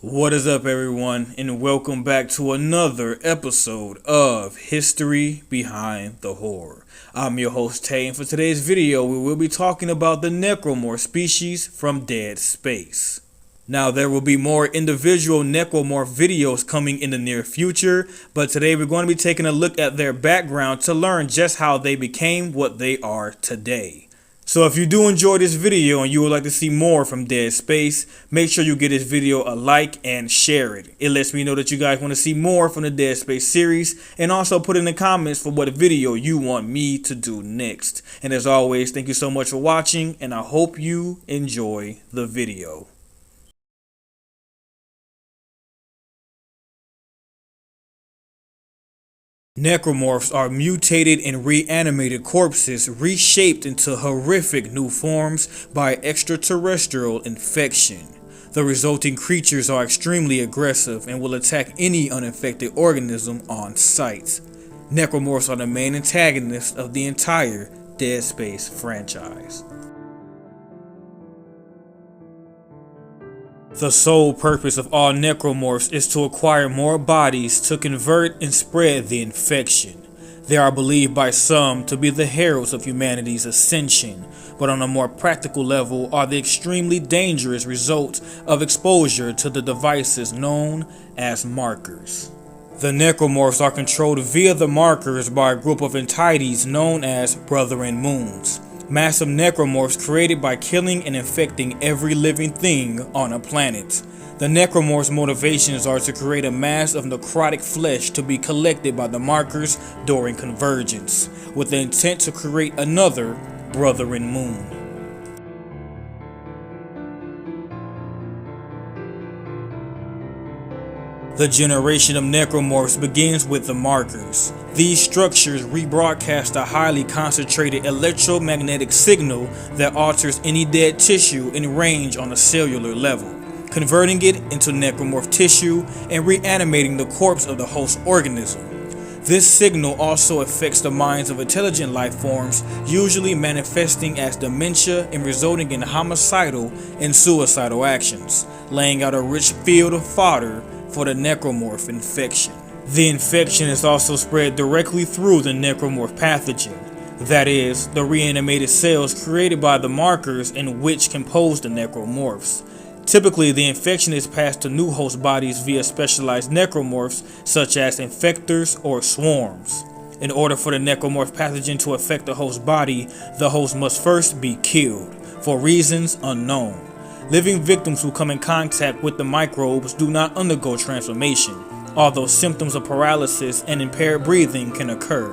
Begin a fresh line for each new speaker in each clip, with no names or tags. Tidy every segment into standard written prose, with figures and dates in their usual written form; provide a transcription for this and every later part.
What is up, everyone, and welcome back to another episode of History Behind the Horror. I'm your host, Tay, and for today's video, we will be talking about the Necromorph species from Dead Space. Now, there will be more individual Necromorph videos coming in the near future, but today we're going to be taking a look at their background to learn just how they became what they are today. So if you do enjoy this video and you would like to see more from Dead Space, make sure you give this video a like and share it. It lets me know that you guys want to see more from the Dead Space series, and also put in the comments for what video you want me to do next. And as always, thank you so much for watching, and I hope you enjoy the video. Necromorphs are mutated and reanimated corpses reshaped into horrific new forms by extraterrestrial infection. The resulting creatures are extremely aggressive and will attack any uninfected organism on sight. Necromorphs are the main antagonists of the entire Dead Space franchise. The sole purpose of all Necromorphs is to acquire more bodies to convert and spread the infection. They are believed by some to be the heralds of humanity's ascension, but on a more practical level are the extremely dangerous result of exposure to the devices known as markers. The Necromorphs are controlled via the markers by a group of entities known as Brethren Moons. Massive necromorphs created by killing and infecting every living thing on a planet. The necromorphs' motivations are to create a mass of necrotic flesh to be collected by the markers during convergence, with the intent to create another Brethren Moon. The generation of necromorphs begins with the markers. These structures rebroadcast a highly concentrated electromagnetic signal that alters any dead tissue in range on a cellular level, converting it into necromorph tissue and reanimating the corpse of the host organism. This signal also affects the minds of intelligent life forms, usually manifesting as dementia and resulting in homicidal and suicidal actions, laying out a rich field of fodder for the necromorph infection. The infection is also spread directly through the necromorph pathogen, that is, the reanimated cells created by the markers and which compose the necromorphs. Typically, the infection is passed to new host bodies via specialized necromorphs such as infectors or swarms. In order for the necromorph pathogen to affect the host body, the host must first be killed, for reasons unknown. Living victims who come in contact with the microbes do not undergo transformation, although symptoms of paralysis and impaired breathing can occur.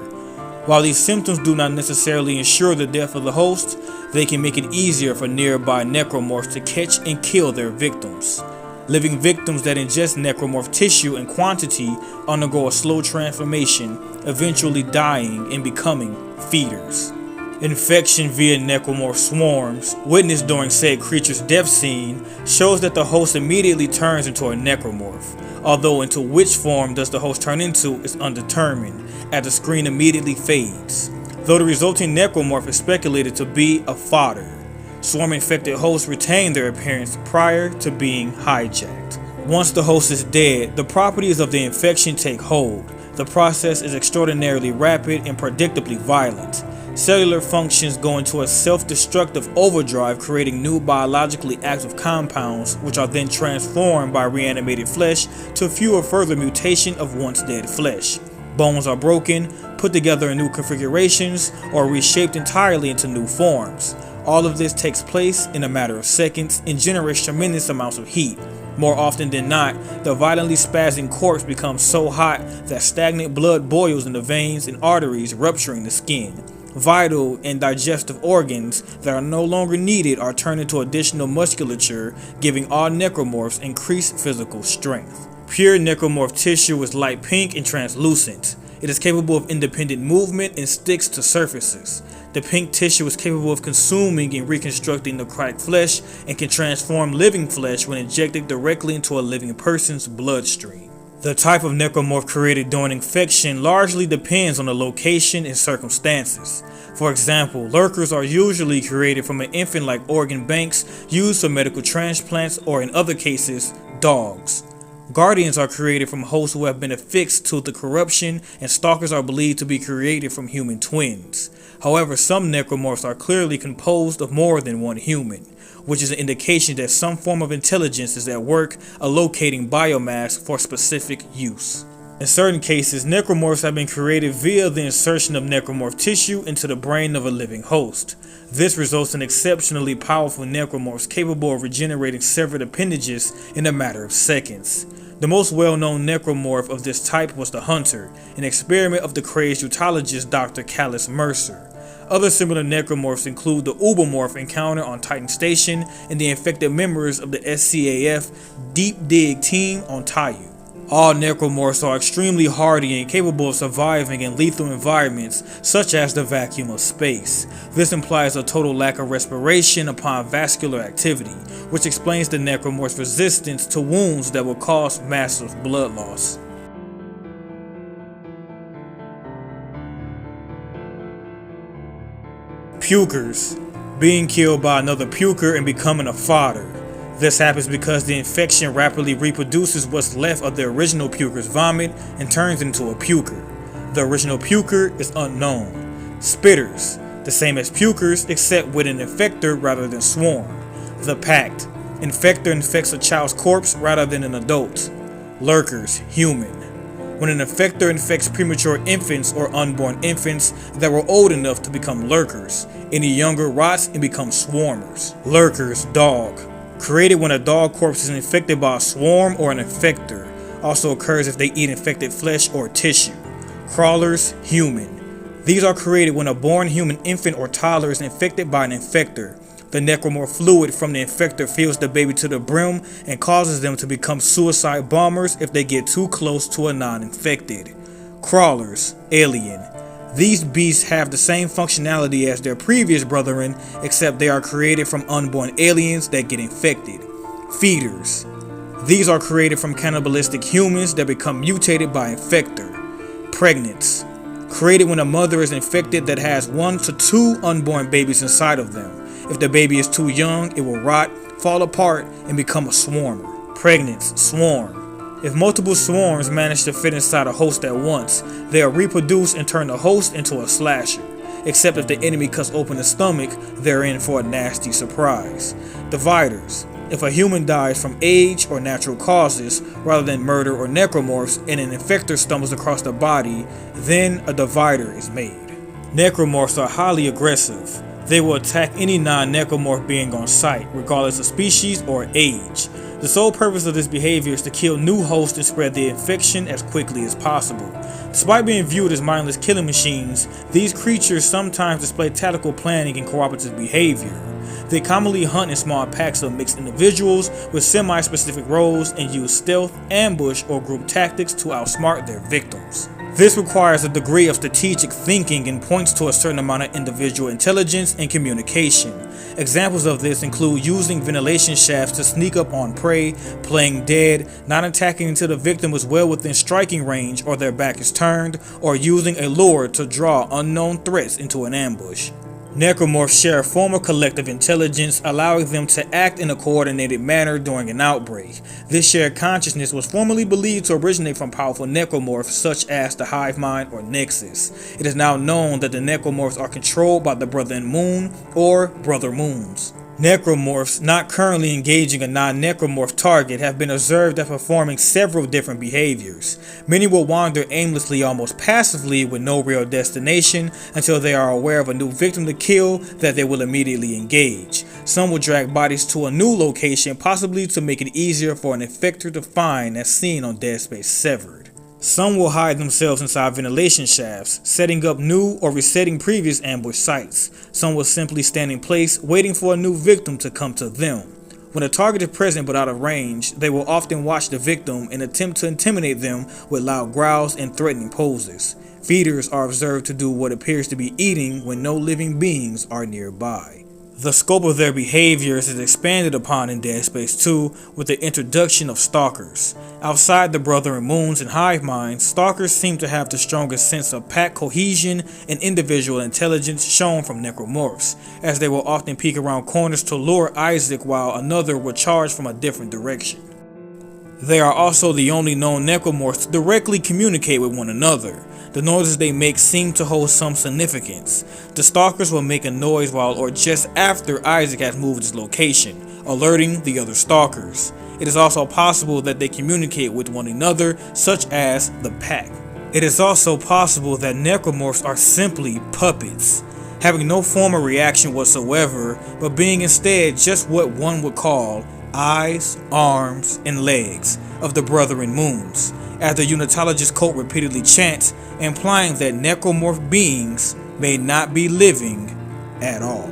While these symptoms do not necessarily ensure the death of the host, they can make it easier for nearby necromorphs to catch and kill their victims. Living victims that ingest necromorph tissue in quantity undergo a slow transformation, eventually dying and becoming feeders. Infection via necromorph swarms, witnessed during said creature's death scene, shows that the host immediately turns into a necromorph, although into which form does the host turn into is undetermined, as the screen immediately fades, though the resulting necromorph is speculated to be a fodder. Swarm-infected hosts retain their appearance prior to being hijacked. Once the host is dead, the properties of the infection take hold. The process is extraordinarily rapid and predictably violent. Cellular functions go into a self-destructive overdrive, creating new biologically active compounds, which are then transformed by reanimated flesh to fuel further mutation of once dead flesh. Bones are broken, put together in new configurations, or reshaped entirely into new forms. All of this takes place in a matter of seconds and generates tremendous amounts of heat. More often than not, the violently spazzing corpse becomes so hot that stagnant blood boils in the veins and arteries, rupturing the skin. Vital and digestive organs that are no longer needed are turned into additional musculature, giving all necromorphs increased physical strength. Pure necromorph tissue is light pink and translucent. It is capable of independent movement and sticks to surfaces. The pink tissue is capable of consuming and reconstructing necrotic flesh and can transform living flesh when injected directly into a living person's bloodstream. The type of necromorph created during infection largely depends on the location and circumstances. For example, lurkers are usually created from an infant-like organ banks used for medical transplants, or in other cases, Dogs. Guardians are created from hosts who have been affixed to the corruption, and stalkers are believed to be created from human twins. However, some necromorphs are clearly composed of more than one human, which is an indication that some form of intelligence is at work allocating biomass for specific use. In certain cases, necromorphs have been created via the insertion of necromorph tissue into the brain of a living host. This results in exceptionally powerful necromorphs capable of regenerating severed appendages in a matter of seconds. The most well-known necromorph of this type was the Hunter, an experiment of the crazed eutologist Dr. Callus Mercer. Other similar necromorphs include the Ubomorph encountered on Titan Station and the infected members of the SCAF Deep Dig team on Taiyu. All necromorphs are extremely hardy and capable of surviving in lethal environments such as the vacuum of space. This implies a total lack of respiration upon vascular activity, which explains the necromorph's resistance to wounds that will cause massive blood loss. Pukers. Being killed by another puker and becoming a fodder. This happens because the infection rapidly reproduces what's left of the original puker's vomit and turns into a puker. The original puker is unknown. Spitters. The same as pukers except with an infector rather than swarm. The Pact. Infector infects a child's corpse rather than an adult. Lurkers. Human. When an infector infects premature infants or unborn infants that were old enough to become lurkers, any younger rots and becomes swarmers. Lurkers. Dog. Created when a dog corpse is infected by a swarm or an infector. Also occurs if they eat infected flesh or tissue. Crawlers. Human. These are created when a born human infant or toddler is infected by an infector. The necromorph fluid from the infector fills the baby to the brim and causes them to become suicide bombers if they get too close to a non-infected. Crawlers. Alien. These beasts have the same functionality as their previous brethren, except they are created from unborn aliens that get infected. Feeders. These are created from cannibalistic humans that become mutated by infector. Pregnants. Created when a mother is infected that has 1 to 2 unborn babies inside of them. If the baby is too young, it will rot, fall apart, and become a swarmer. Pregnants. Swarm. If multiple swarms manage to fit inside a host at once, they'll reproduce and turn the host into a slasher. Except if the enemy cuts open the stomach, they're in for a nasty surprise. Dividers. If a human dies from age or natural causes, rather than murder or necromorphs, and an infector stumbles across the body, then a divider is made. Necromorphs are highly aggressive. They will attack any non-necromorph being on sight, regardless of species or age. The sole purpose of this behavior is to kill new hosts and spread the infection as quickly as possible. Despite being viewed as mindless killing machines, these creatures sometimes display tactical planning and cooperative behavior. They commonly hunt in small packs of mixed individuals with semi-specific roles and use stealth, ambush, or group tactics to outsmart their victims. This requires a degree of strategic thinking and points to a certain amount of individual intelligence and communication. Examples of this include using ventilation shafts to sneak up on prey, playing dead, not attacking until the victim is well within striking range or their back is turned, or using a lure to draw unknown threats into an ambush. Necromorphs share a form of collective intelligence, allowing them to act in a coordinated manner during an outbreak. This shared consciousness was formerly believed to originate from powerful necromorphs such as the Hive Mind or Nexus. It is now known that the necromorphs are controlled by the Brother in Moon or Brother Moons. Necromorphs not currently engaging a non-necromorph target have been observed as performing several different behaviors. Many will wander aimlessly, almost passively, with no real destination until they are aware of a new victim to kill that they will immediately engage. Some will drag bodies to a new location, possibly to make it easier for an infector to find, as seen on Dead Space Severed. Some will hide themselves inside ventilation shafts, setting up new or resetting previous ambush sites. Some will simply stand in place, waiting for a new victim to come to them. When a target is present but out of range, they will often watch the victim and attempt to intimidate them with loud growls and threatening poses. Feeders are observed to do what appears to be eating when no living beings are nearby. The scope of their behaviors is expanded upon in Dead Space 2 with the introduction of Stalkers. Outside the Brother in Moons and Hive Minds, Stalkers seem to have the strongest sense of pack cohesion and individual intelligence shown from Necromorphs, as they will often peek around corners to lure Isaac while another will charge from a different direction. They are also the only known necromorphs to directly communicate with one another. The noises they make seem to hold some significance. The stalkers will make a noise while or just after Isaac has moved his location, alerting the other stalkers. It is also possible that they communicate with one another, such as the pack. It is also possible that necromorphs are simply puppets, having no form or reaction whatsoever, but being instead just what one would call eyes, arms, and legs of the Brethren Moons, as the Unitologist cult repeatedly chants, implying that necromorph beings may not be living at all.